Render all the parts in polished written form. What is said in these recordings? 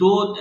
2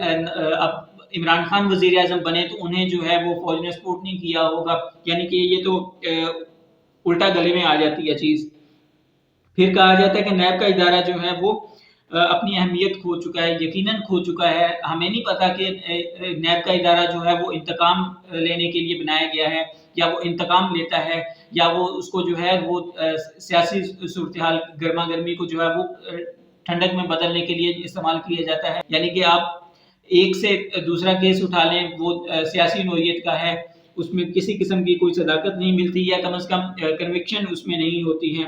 اب عمران خان وزیر اعظم بنے تو انہیں جو ہے وہ فوج نے سپورٹ نہیں کیا ہوگا، یعنی کہ یہ تو الٹا گلے میں آ جاتی ہے چیز۔ پھر کہا جاتا ہے کہ نیب کا ادارہ جو ہے وہ اپنی اہمیت کھو چکا ہے، یقیناً کھو چکا ہے۔ ہمیں نہیں پتا کہ نیب کا ادارہ جو ہے وہ انتقام لینے کے لیے بنایا گیا ہے، یا وہ انتقام لیتا ہے، یا وہ اس کو جو ہے وہ سیاسی صورتحال گرما گرمی کو جو ہے وہ ٹھنڈک میں بدلنے کے لیے استعمال کیا جاتا ہے۔ یعنی کہ آپ ایک سے دوسرا کیس اٹھا لیں، وہ سیاسی نوعیت کا ہے، اس میں کسی قسم کی کوئی صداقت نہیں ملتی، یا کم از کم کنوکشن اس میں نہیں ہوتی ہے۔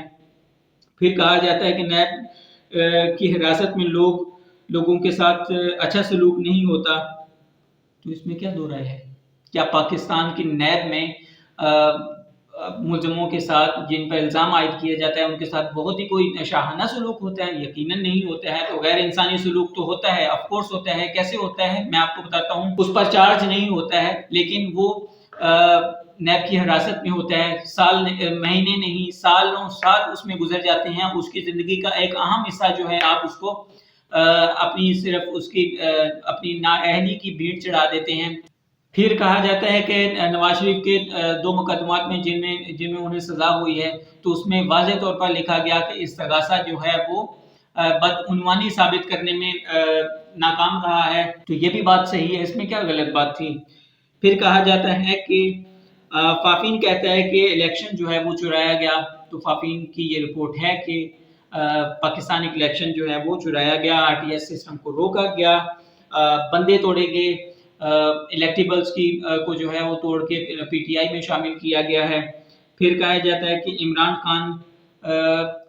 پھر کہا جاتا ہے کہ نیب کی حراست میں لوگوں کے ساتھ اچھا سلوک نہیں ہوتا، تو اس میں کیا دو رائے ہے؟ کیا پاکستان کی نیب میں ملزموں کے ساتھ جن پر الزام عائد کیا جاتا ہے ان کے ساتھ بہت ہی کوئی شاہانہ سلوک ہوتا ہے؟ یقیناً نہیں ہوتا ہے۔ تو غیر انسانی سلوک تو ہوتا ہے، آف کورس ہوتا ہے۔ کیسے ہوتا ہے میں آپ کو بتاتا ہوں۔ اس پر چارج نہیں ہوتا ہے، لیکن وہ نیب کی حراست میں ہوتا ہے، مہینے نہیں سالوں سال اس میں گزر جاتے ہیں، اس کی زندگی کا ایک اہم حصہ جو ہے آپ اس کو صرف اس کی اپنی نااہلی کی بھیڑ چڑھا دیتے ہیں۔ پھر کہا جاتا ہے کہ نواز شریف کے 2 مقدمات میں جن میں انہیں سزا ہوئی ہے، تو اس میں واضح طور پر لکھا گیا کہ استغاثہ جو ہے وہ بدعنوانی ثابت کرنے میں ناکام رہا ہے، تو یہ بھی بات صحیح ہے، اس میں کیا غلط بات تھی؟ پھر کہا جاتا ہے کہ فافین کہتا ہے کہ الیکشن جو ہے وہ چرایا گیا، تو فافین کی یہ رپورٹ ہے کہ پاکستانی الیکشن جو ہے وہ چرایا گیا، RTS سسٹم کو روکا گیا، بندے توڑے گئے، الیکٹیبلز کو جو ہے وہ توڑ کے PTI میں شامل کیا گیا ہے۔ پھر کہا جاتا ہے کہ عمران خان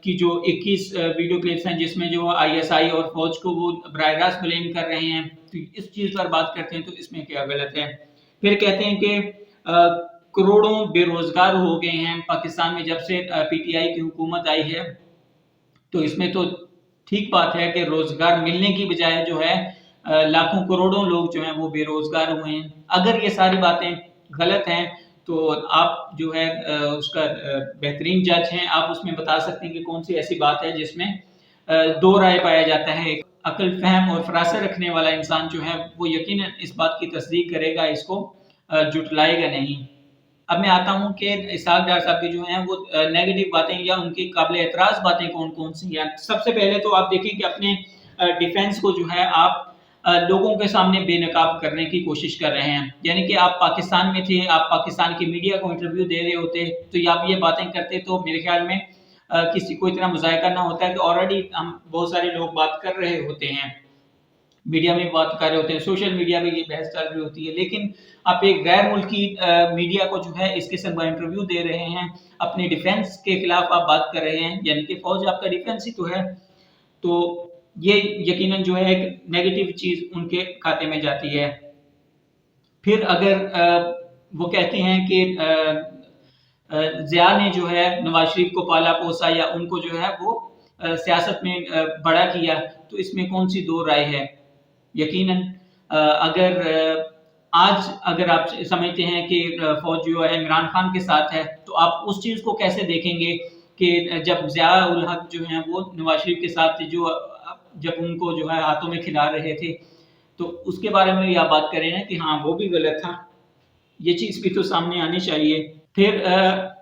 کی جو 21 ویڈیو کلپس ہیں جس میں جو ISI اور فوج کو وہ براہ راست بلیم کر رہے ہیں، تو اس چیز پر بات کرتے ہیں تو اس میں کیا غلط ہے؟ پھر کہتے ہیں کہ کروڑوں بے روزگار ہو گئے ہیں پاکستان میں جب سے PTI کی حکومت آئی ہے، تو اس میں تو ٹھیک بات ہے کہ روزگار ملنے کی بجائے جو ہے لاکھوں کروڑوں لوگ جو ہیں وہ بے روزگار ہوئے ہیں۔ اگر یہ ساری باتیں غلط ہیں تو آپ جو ہے اس کا بہترین جج ہیں، آپ اس میں بتا سکتے ہیں کہ کون سی ایسی بات ہے جس میں دو رائے پایا جاتا ہے۔ عقل فہم اور فراست رکھنے والا انسان جو ہے وہ یقیناً اس بات کی تصدیق کرے گا، اس کو جھٹلائے گا نہیں۔ اب میں آتا ہوں کہ اسحاق ڈار صاحب کی جو ہیں وہ نیگیٹو باتیں یا ان کی قابل اعتراض باتیں کون کون سی ہیں۔ سب سے پہلے تو آپ دیکھیں کہ اپنے ڈیفینس کو جو ہے آپ لوگوں کے سامنے بے نقاب کرنے کی کوشش کر رہے ہیں، یعنی کہ آپ پاکستان میں تھے، آپ پاکستان کی میڈیا کو انٹرویو دے رہے ہوتے تو آپ یہ باتیں کرتے تو میرے خیال میں کسی کو اتنا مذائقہ نہ ہوتا ہے کہ آلریڈی ہم بہت سارے لوگ بات کر رہے ہوتے ہیں، میڈیا میں بات کر رہے ہوتے ہیں، سوشل میڈیا میں یہ بحث چل رہی ہوتی ہے، لیکن آپ ایک غیر ملکی میڈیا کو جو ہے اس قسم کا انٹرویو دے رہے ہیں، اپنے ڈیفینس کے خلاف آپ بات کر رہے ہیں، یعنی کہ فوج آپ کا ڈیفینس ہی تو ہے، تو یہ یقیناً جو ہے ایک نیگیٹو چیز ان کے کھاتے میں جاتی ہے۔ پھر اگر وہ کہتے ہیں کہ ضیاء نے جو ہے نواز شریف کو پالا پوسا یا ان کو جو ہے وہ سیاست میں بڑا کیا، تو اس میں کون سی دو رائے ہے؟ یقیناً اگر آپ سمجھتے ہیں کہ فوج جو ہے عمران خان کے ساتھ ہے، تو آپ اس چیز کو کیسے دیکھیں گے کہ جب ضیاء الحق جو ہیں وہ نواز شریف کے ساتھ تھے، جب ان کو جو ہے ہاتھوں میں کھلا رہے تھے، تو اس کے بارے میں بھی آپ بات کریں نا کہ ہاں وہ بھی غلط تھا، یہ چیز بھی تو سامنے آنی چاہیے۔ پھر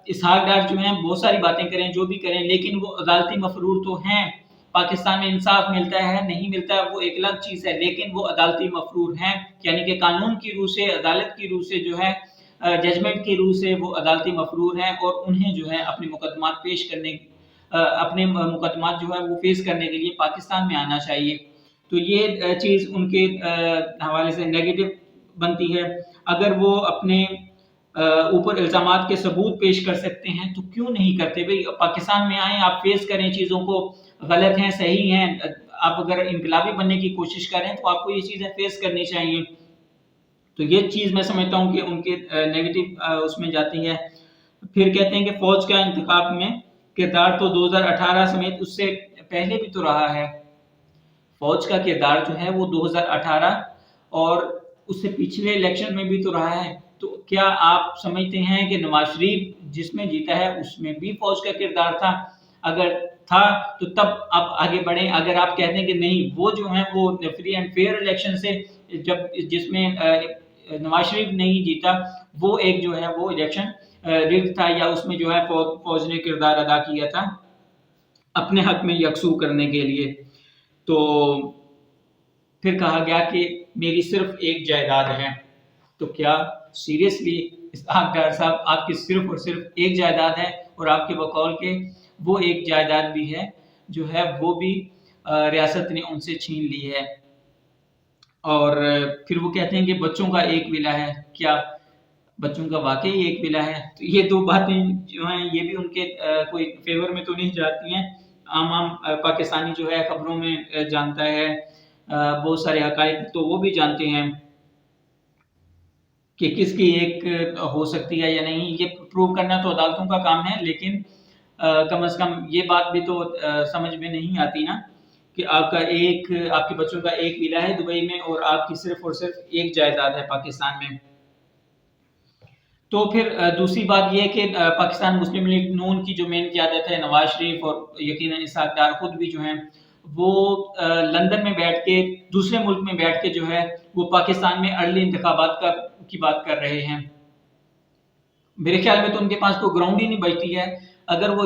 اسحاق ڈار جو ہیں بہت ساری باتیں کریں، جو بھی کریں، لیکن وہ عدالتی مفرور تو ہیں۔ پاکستان میں انصاف ملتا ہے نہیں ملتا ہے وہ ایک الگ چیز ہے، لیکن وہ عدالتی مفرور ہیں، یعنی کہ قانون کی روح سے، عدالت کی روح سے جو ہے، ججمنٹ کی روح سے وہ عدالتی مفرور ہیں، اور انہیں جو ہے اپنے مقدمات جو ہے وہ فیس کرنے کے لیے پاکستان میں آنا چاہیے۔ تو یہ چیز ان کے حوالے سے نیگیٹو بنتی ہے۔ اگر وہ اپنے اوپر الزامات کے ثبوت پیش کر سکتے ہیں تو کیوں نہیں کرتے؟ بھئی پاکستان میں آئیں، آپ فیس کریں چیزوں کو، غلط ہیں صحیح ہیں، آپ اگر انقلابی بننے کی کوشش کریں تو آپ کو یہ چیزیں فیس کرنی چاہیے۔ تو یہ چیز میں سمجھتا ہوں کہ ان کے نیگیٹو اس میں جاتی ہے۔ پھر کہتے ہیں کہ فوج کا انتخاب میں کردار تو 2018 سمیت اس سے پہلے بھی تو رہا ہے۔ فوج کا کردار جو ہے وہ 2018 اور اس سے پچھلے الیکشن میں بھی تو رہا ہے، تو کیا آپ سمجھتے ہیں کہ نواز شریف جس میں جیتا ہے اس میں بھی فوج کا کردار تھا؟ اگر تھا تو تب آپ آگے بڑھیں. اگر آپ کہتے ہیں کہ نہیں وہ جو ہیں وہ فری اینڈ فیئر الیکشن سے جس میں نواز شریف نہیں جیتا وہ ایک جو ہے وہ الیکشن ریگ تھا یا اس میں جو ہے فوج نے کردار ادا کیا تھا اپنے حق میں یکسو کرنے کے لیے. تو پھر کہا گیا کہ میری صرف ایک جائیداد ہے. تو کیا سیریسلی اسحاق ڈار صاحب آپ کی صرف اور صرف ایک جائیداد ہے؟ اور آپ کے بقول کے وہ ایک جائیداد بھی ہے جو ہے وہ بھی ریاست نے ان سے چھین لی ہے. اور پھر وہ کہتے ہیں کہ بچوں کا ایک ولا ہے. کیا بچوں کا واقعی ایک ولا ہے؟ تو یہ دو باتیں جو ہیں یہ بھی ان کے کوئی فیور میں تو نہیں جاتی ہیں. عام پاکستانی جو ہے خبروں میں جانتا ہے بہت سارے حقائق تو وہ بھی جانتے ہیں کہ کس کی ایک ہو سکتی ہے یا نہیں. یہ پروو کرنا تو عدالتوں کا کام ہے لیکن کم از کم یہ بات بھی تو سمجھ میں نہیں آتی نا کہ آپ کے بچوں کا ایک ولا ہے دبئی میں اور آپ کی صرف اور صرف ایک جائیداد ہے پاکستان میں. تو پھر دوسری بات یہ کہ پاکستان مسلم لیگ نون کی جو مین قیادت ہے نواز شریف اور یقیناً اسحاق ڈار خود بھی جو ہیں وہ لندن میں بیٹھ کے دوسرے ملک میں بیٹھ کے جو ہے وہ پاکستان میں ارلی انتخابات کی بات کر رہے ہیں. میرے خیال میں تو ان کے پاس کوئی گراؤنڈ ہی نہیں بچتی ہے. اگر وہ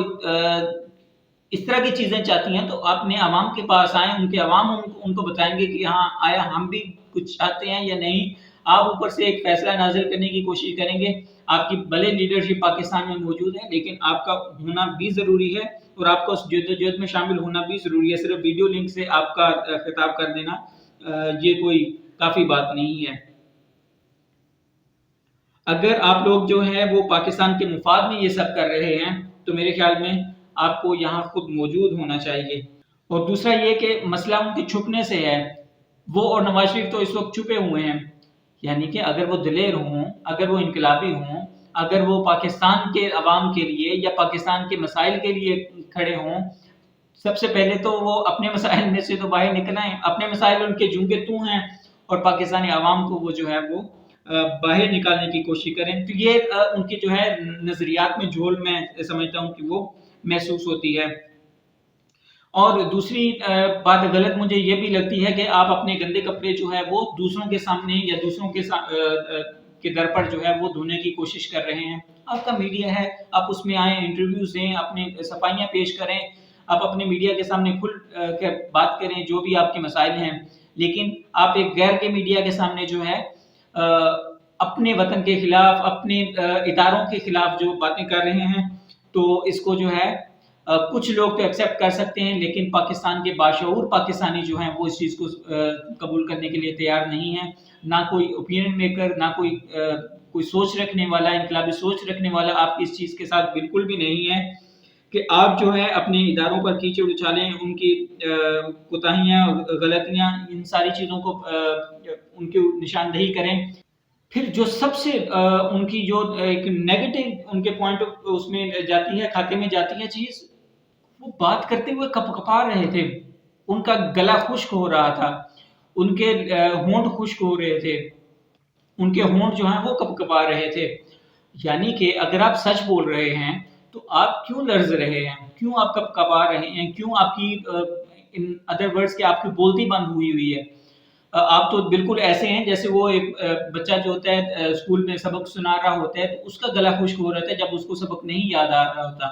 اس طرح کی چیزیں چاہتی ہیں تو اپنے عوام کے پاس آئیں, ان کے عوام ان کو بتائیں گے کہ ہاں آیا ہم بھی کچھ چاہتے ہیں یا نہیں. آپ اوپر سے ایک فیصلہ نازل کرنے کی کوشش کریں گے. آپ کی بھلے لیڈرشپ پاکستان میں موجود ہے لیکن آپ کا ہونا بھی ضروری ہے اور آپ کو اس جدوجہد میں شامل ہونا بھی ضروری ہے. صرف ویڈیو لنک سے آپ کا خطاب کر دینا یہ کوئی کافی بات نہیں ہے. اگر آپ لوگ جو ہے وہ پاکستان کے مفاد میں یہ سب کر رہے ہیں تو میرے خیال میں آپ کو یہاں خود موجود ہونا چاہیے. اور دوسرا یہ کہ مسئلہ ان کے چھپنے سے ہے. وہ اور نواز شریف تو اس وقت چھپے ہوئے ہیں. یعنی کہ اگر وہ دلیر ہوں, اگر وہ انقلابی ہوں, اگر وہ پاکستان کے عوام کے لیے یا پاکستان کے مسائل کے لیے کھڑے ہوں, سب سے پہلے تو وہ اپنے مسائل میں سے تو باہر نکل آئیں. اپنے مسائل ان کے جوں کے توں ہیں اور پاکستانی عوام کو وہ جو ہے وہ باہر نکالنے کی کوشش کریں. تو یہ ان کی جو ہے نظریات میں جھول میں سمجھتا ہوں کہ وہ محسوس ہوتی ہے. اور دوسری بات غلط مجھے یہ بھی لگتی ہے کہ آپ اپنے گندے کپڑے جو ہے وہ دوسروں کے سامنے یا دوسروں کے در پر جو ہے وہ دھونے کی کوشش کر رہے ہیں. آپ کا میڈیا ہے, آپ اس میں آئیں, انٹرویوز دیں, اپنے صفائیاں پیش کریں, آپ اپنے میڈیا کے سامنے کھل کر بات کریں جو بھی آپ کے مسائل ہیں. لیکن آپ ایک غیر کے میڈیا کے سامنے جو ہے اپنے وطن کے خلاف, اپنے اداروں کے خلاف جو باتیں کر رہے ہیں تو اس کو جو ہے کچھ لوگ تو ایکسیپٹ کر سکتے ہیں لیکن پاکستان کے باشعور پاکستانی جو ہیں وہ اس چیز کو قبول کرنے کے لیے تیار نہیں ہیں. نہ کوئی اوپینین میکر, نہ کوئی سوچ رکھنے والا, انقلابی سوچ رکھنے والا آپ کی اس چیز کے ساتھ بالکل بھی نہیں ہے کہ آپ جو ہے اپنے اداروں پر کیچڑ اچھالیں, ان کی کوتاہیاں, غلطیاں, ان ساری چیزوں کو ان کی نشاندہی کریں. پھر جو سب سے ان کی جو ایک نیگیٹو ان کے پوائنٹ اس میں جاتی ہے, کھاتے میں جاتی ہے چیز, وہ بات کرتے ہوئے کپ کپا رہے تھے. ان کا گلا خشک ہو رہا تھا, ان کے ہونٹ خشک ہو رہے تھے, ان کے ہونٹ جو ہیں وہ کپ کپا رہے تھے. یعنی کہ اگر آپ سچ بول رہے ہیں تو آپ کیوں لرز رہے ہیں, کیوں آپ کپ کپا رہے ہیں, کیوں آپ کی ان ادر ورڈز کے آپ کی بولتی بند ہوئی ہے. آپ تو بالکل ایسے ہیں جیسے وہ ایک بچہ جو ہوتا ہے اسکول میں سبق سنا رہا ہوتا ہے تو اس کا گلا خشک ہو رہا ہے جب اس کو سبق نہیں یاد آ رہا ہوتا.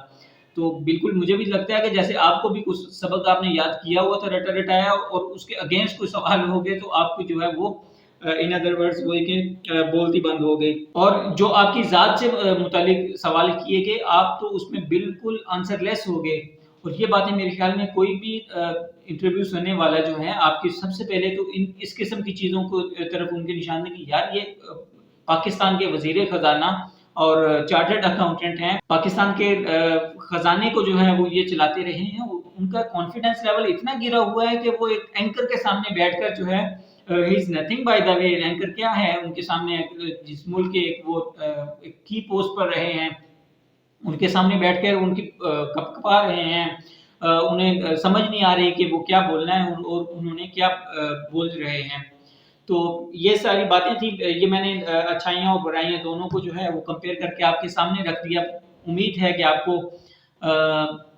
تو بالکل مجھے بھی لگتا ہے کہ جیسے آپ کو بھی کچھ سبق آپ نے یاد کیا ہوا تھا رٹا رٹایا اور اس کے اگینسٹ کوئی سوال ہو گئے تو آپ کو جو ہے وہ ان ادر ورڈز وہی کہ بولتی بند ہو گئی. اور جو آپ کی ذات سے متعلق سوال کیے گئے آپ تو اس میں بالکل آنسر لیس ہو گئے. اور یہ باتیں میرے خیال میں کوئی بھی انٹرویو سننے والا جو ہے آپ کی سب سے پہلے تو اس قسم کی چیزوں کو طرف ان کی نشاندہی کی, یار یہ پاکستان کے وزیر خزانہ اور چارٹرڈ اکاؤنٹنٹ ہیں, پاکستان کے خزانے کو جو ہے وہ یہ چلاتے رہے ہیں. ان کا کانفیڈنس لیول اتنا گرا ہوا ہے کہ وہ ایک اینکر کے سامنے بیٹھ کر جو ہے he is nothing by the way. Anchor کیا ہے ان کے سامنے, جس ملک کے وہ کی پوسٹ پر رہے ہیں, ان کے سامنے بیٹھ کر ان کی کپ کپا رہے ہیں. انہیں سمجھ نہیں آ رہی کہ وہ کیا بولنا ہے اور انہوں نے کیا بول رہے ہیں. تو یہ ساری باتیں تھیں, یہ میں نے اچھائیاں اور برائیاں دونوں کو جو ہے وہ کمپیئر کر کے آپ کے سامنے رکھ دیا. امید ہے کہ آپ کو